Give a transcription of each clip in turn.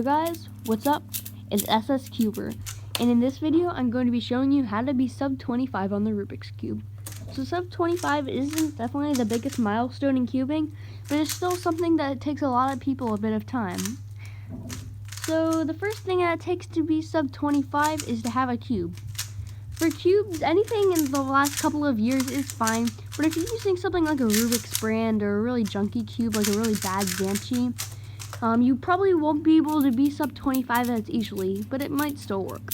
Yo guys, what's up? It's SS Cuber, and in this video I'm going to be showing you how to be sub 25 on the Rubik's Cube. So sub 25 isn't definitely the biggest milestone in cubing, but it's still something that takes a lot of people a bit of time. So the first thing that it takes to be sub 25 is to have a cube. For cubes, anything in the last couple of years is fine, but if you're using something like a Rubik's brand or a really junky cube, like a really bad Banshee, you probably won't be able to be sub 25 as easily, but it might still work.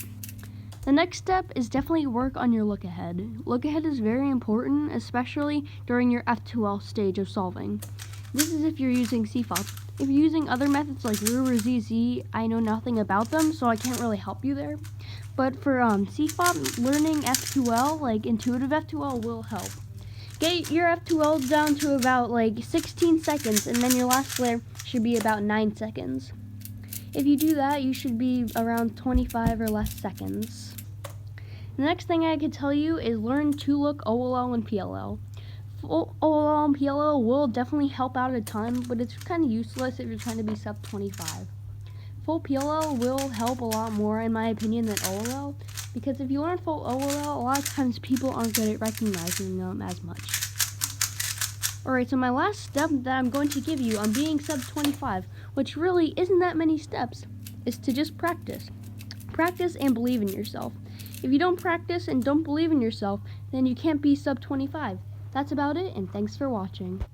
The next step is definitely work on your look ahead. Look ahead is very important, especially during your F2L stage of solving. This is if you're using CFOP. If you're using other methods like Ru or ZZ, I know nothing about them, so I can't really help you there. But for CFOP, learning F2L, like intuitive F2L, will help. Get your F2L down to about like 16 seconds, and then your last flare should be about 9 seconds. If you do that, you should be around 25 or less seconds. The next thing I could tell you is learn to look OLL and PLL. Full OLL and PLL will definitely help out a ton, but it's kind of useless if you're trying to be sub 25. Full PLL will help a lot more, in my opinion, than OLL, because if you learn full OLL, a lot of times people aren't good at recognizing them as much. Alright, so my last step that I'm going to give you on being sub 25, which really isn't that many steps, is to just practice. Practice and believe in yourself. If you don't practice and don't believe in yourself, then you can't be sub 25. That's about it, and thanks for watching.